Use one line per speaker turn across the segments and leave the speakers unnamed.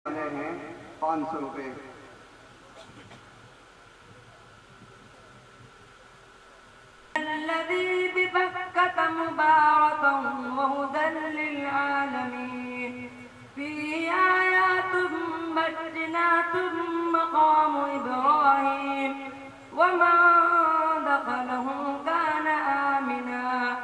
ہیں 500 روپے۔
الذي ببكة مباركا وهدى للعالمين فيه آيات بينات مقام إبراهيم ومن دخله كان آمنا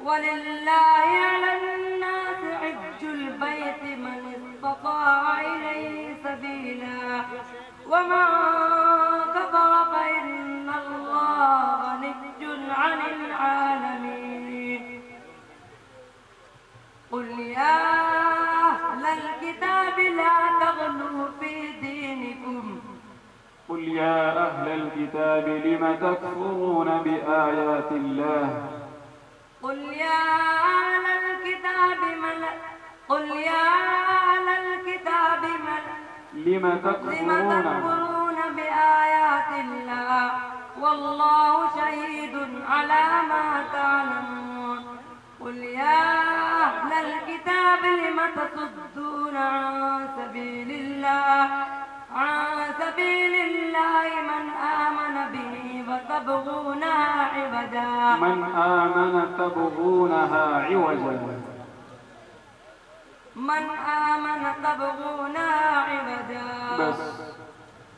ولله على الناس حج البيت من استطاع إليه سبيلا ومن كفر فإن الله غني عن العالمين قل يا أهل الكتاب لا تغلوا في دينكم
قل يا أهل الكتاب لم تكفرون بآيات الله
قل يا أهل الكتاب
لم
تكفرون بآيات الله والله شهيد على ما تعلمون قل يا أهل الكتاب لم تصدون عن سبيل الله من آمن به وتبغونها عوجا من آمن تبغونها عوجا
بس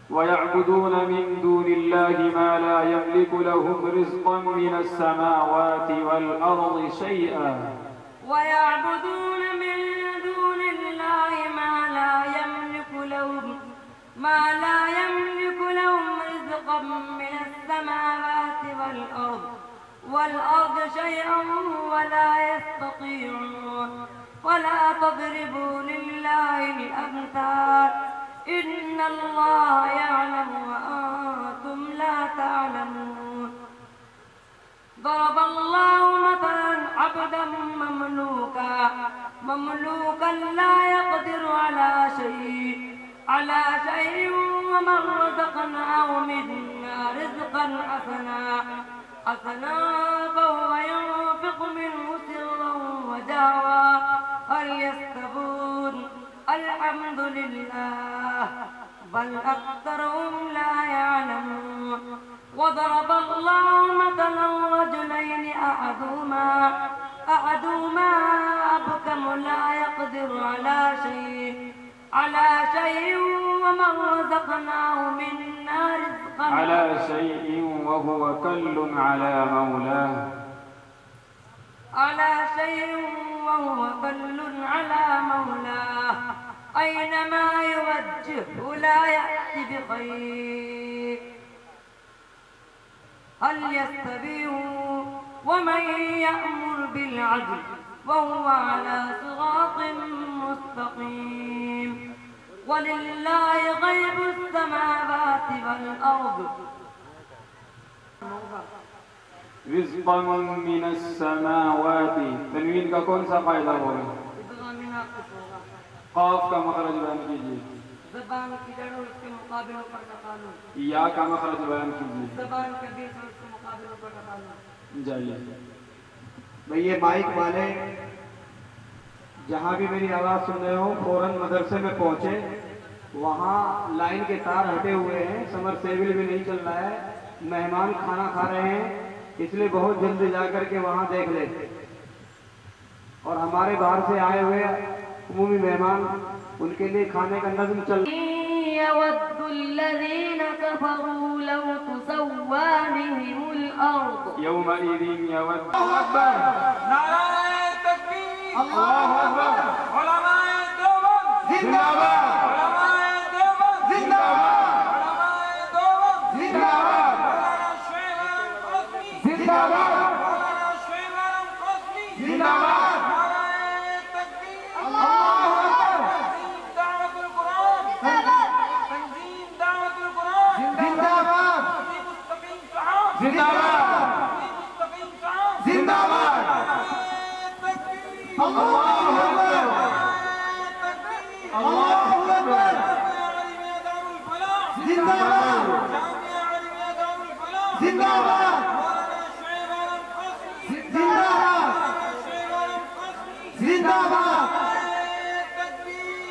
ويعبدون من دون الله ما لا يملك لهم رزقا من السماوات والأرض شيئا
ويعبدون من دون الله ما لا يملك لهم رزقا من السماوات والأرض شيئا ولا يستطيعون ولا تضربوا لله الأمثال إن الله يعلم وأنتم لا تعلمون ضرب الله مثلا عبدا مملوكا لا يقدر على شيء ومن رزقناه منا رزقا حسنا فهو ينفق منه سرا وجهرا هل يستوون الحمد لله بل أكثرهم لا يعلمون وضرب الله مثلا رجلين أحدهما أبكم لا يقدر على شيء ومن رزقناه منا رزقا
على شيء وهو كل على مولاه
أينما يوجهه لا يأتي بخير هل يستوي ومن يأمر بالعدل وهو على صراط مستقيم ولله غيب السماوات والأرض
رزقا من السماوات تنوین کا کون سا فائدہ ہوگا؟ قاف کا مخرج بیان کیجئے
زبان کی جڑ اور اس کے مقابلوں پر ٹکالو
یا کا مخرج بیان کیجئے
زبان کے بیچ اور اس کے مقابلوں پر ٹکالو
جائیے
بھئی یہ مائک والے جہاں بھی میری آواز سن رہے ہو فوراً مدرسے میں پہنچے وہاں لائن کے تار ہٹے ہوئے ہیں سمر سیول بھی نہیں چل رہا ہے مہمان کھانا کھا رہے ہیں اس لیے بہت جلدی جا کر کے وہاں دیکھ لیں اور ہمارے باہر سے آئے ہوئے عمومی مہمان ان کے لیے کھانے کا نظم چل
يود الذين كفروا لو تسوى بهم الأرض
يومئذ يود
الله أكبر نعرہ تکبیر الله أكبر علماء دیوبند زندہ باد علماء دیوبند زندہ باد علماء دیوبند زندہ باد مولانا شیخ قاسمی زندہ باد مولانا شیخ قاسمی زندہ باد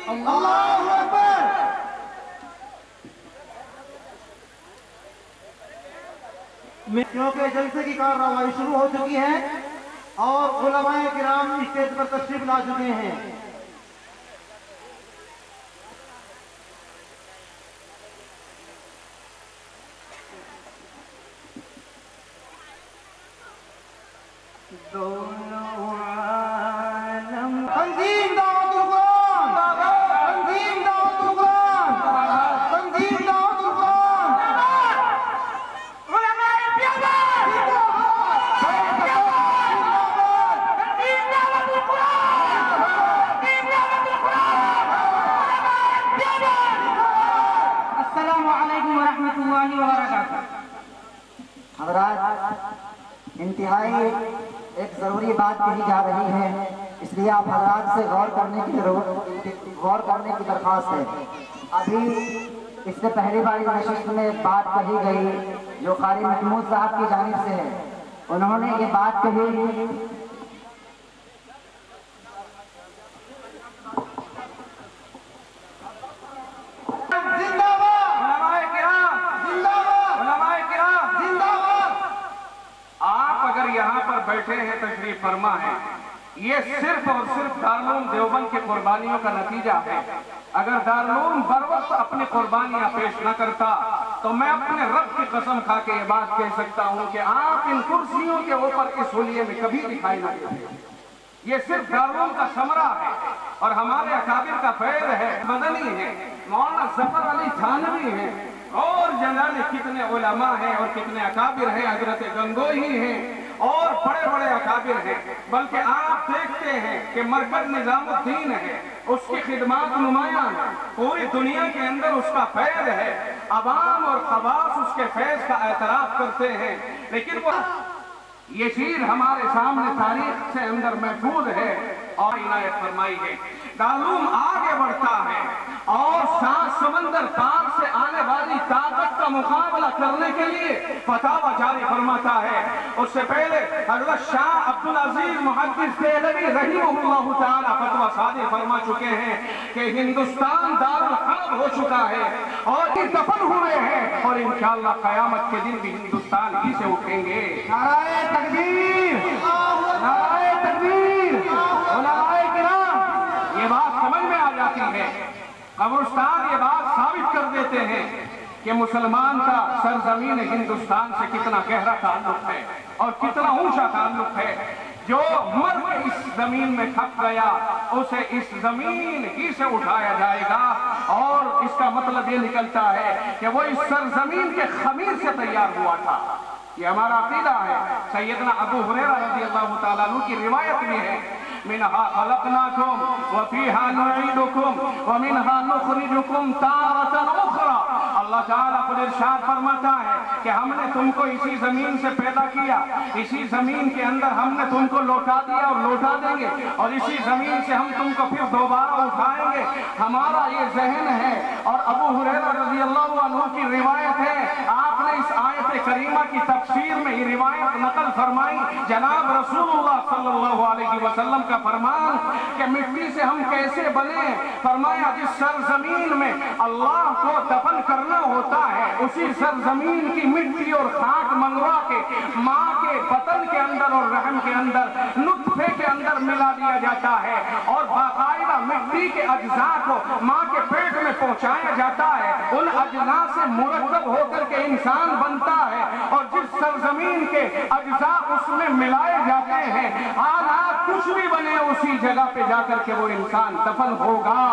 الله أكبر
کیونکہ جلسے کی کارروائی شروع ہو چکی ہے اور علماء کرام اسٹیج پر تشریف لا چکے ہیں. تنظیم دعوت القرآن، تنظیم دعوت القرآن، تنظیم دعوت القرآن.
السلام علیکم ورحمۃ اللہ وبرکاتہ.
حضرات، انتہائی ایک ضروری بات کہی جا رہی ہے، اس لیے آپ حضرات سے غور کرنے کی درخواست ہے. ابھی اس سے پہلی بار نشست میں ایک بات کہی گئی جو قاری محمود صاحب کی جانب سے ہے. انہوں نے یہ بات کہی
یہاں پر بیٹھے ہیں، تشریف فرما ہے، یہ صرف اور صرف دارالعلوم دیوبند کی قربانیوں کا نتیجہ ہے. اگر دارالعلوم بر وقت اپنی قربانیاں پیش نہ کرتا تو میں اپنے رب کی قسم کھا کے یہ بات کہہ سکتا ہوں کہ آپ ان کرسیوں کے اوپر اس حلیے میں کبھی دکھائی نہ دیتے. یہ صرف دارالعلوم کا ثمرہ ہے اور ہمارے اکابر کا فیض ہے. مدنی ہے، مولانا ظفر علی تھانوی ہے، اور جنانے کتنے علماء ہیں اور کتنے اکابر ہیں، حضرت گنگوہی ہیں اور بڑے بڑے اکابر ہیں. بلکہ آپ دیکھتے ہیں کہ مرکز نظام الدین ہے، اس کی خدمات نمایاں ہیں، پوری دنیا کے اندر اس کا فیض ہے، عوام اور خواص اس کے فیض کا اعتراف کرتے ہیں. لیکن وہ یہ چیز ہمارے سامنے تاریخ سے اندر محفوظ ہے اور عنایت فرمائی ہے. دارالعلوم آگے بڑھتا ہے اور سات سمندر پار سے آنے والی طاقت کا مقابلہ کرنے کے لیے فتاوی جاری فرماتا ہے. اس سے پہلے حضرت شاہ عبدالعزیز محدث دہلوی رحمہ اللہ تعالی فتویٰ صادر فرما چکے ہیں کہ ہندوستان دارالحرب ہو چکا ہے اور یہ دفن ہوئے ہیں اور انشاءاللہ قیامت کے دن بھی ہندوستان ہی سے اٹھیں گے.
نعرہ تکبیر، نعرہ تکبیر.
علماء کرام یہ بات سمجھ میں آ جاتی ہے. قبرستان یہ بات ثابت کر دیتے ہیں کہ مسلمان کا سرزمین ہندوستان سے کتنا گہرا تعلق ہے اور کتنا اونچا تعلق ہے. جو مر کے اس زمین میں کھپ گیا اسے اس زمین ہی سے اٹھایا جائے گا. اور اس کا مطلب یہ نکلتا ہے کہ وہ اس سرزمین کے خمیر سے تیار ہوا تھا. یہ ہمارا عقیدہ ہے. سیدنا ابو ہریرہ رضی اللہ تعالیٰ عنہ کی روایت میں ہے، منها خلقناكم وفيها نعيدكم ومنها نخرجكم تارة أخرى. اللہ تعالیٰ خود ارشاد فرماتا ہے کہ ہم نے تم کو اسی زمین سے پیدا کیا، اسی زمین کے اندر ہم نے تم کو لوٹا دیا اور لوٹا دیں گے، اور اسی زمین سے ہم تم کو پھر دوبارہ اٹھائیں گے. ہمارا یہ ذہن ہے. اور ابو ہریرہ رضی اللہ عنہ کی روایت ہے، آپ نے اس آیت کریمہ کی تفسیر میں یہ روایت نقل فرمائی. جناب رسول اللہ صلی اللہ علیہ وسلم کا فرمان کہ مٹی سے ہم کیسے بنے. فرمایا جس سرزمین میں اللہ کو دفن کرنا ہوتا ہے اسی سرزمین کی مٹی اور خاک منگوا کے ماں کے بطن کے اندر اور رحم کے اندر نطفے کے اندر ملا دیا جاتا ہے اور باقاعدہ مٹی کے اجزاء کو ماں کے پیٹ میں پہنچایا جاتا ہے. ان اجزاء سے مرکب ہو کر کے انسان بنتا ہے اور جس سرزمین کے اجزاء اس میں ملائے جاتے ہیں حالات کچھ بھی بنے اسی جگہ پہ جا کر کے وہ انسان دفن ہوگا.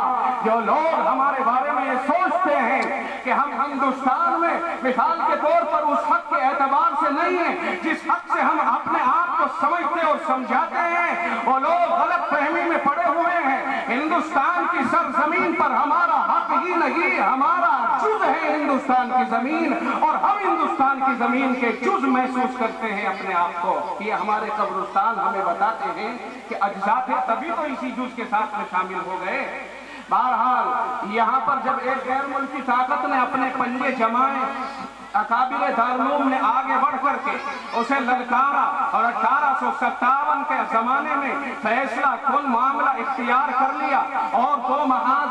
جو لوگ ہمارے بارے میں یہ سوچتے ہیں کہ ہم ہندوستان میں مثال کے طور پر اس حق کے اعتبار سے نہیں ہیں جس حق سے ہم اپنے آپ کو سمجھتے اور سمجھاتے ہیں، وہ لوگ غلط فہمی میں پڑے ہوئے ہیں. ہندوستان کی سرزمین پر ہمارا حق ہی نہیں، ہمارا جز ہے ہندوستان کی زمین اور ہم ہندوستان کی زمین کے جز محسوس کرتے ہیں اپنے آپ کو. یہ ہمارے قبرستان ہمیں بتاتے ہیں کہ اجزاء تھے تبھی تو اسی جز کے ساتھ میں شامل ہو گئے. بہرحال یہاں پر جب ایک غیر ملکی طاقت نے اپنے پنجے جمائے، اکابر دارالعلوم نے آگے بڑھ کر کے اسے للکارا اور 1857 کے زمانے میں فیصلہ کن معاملہ اختیار کر لیا اور دو محاذ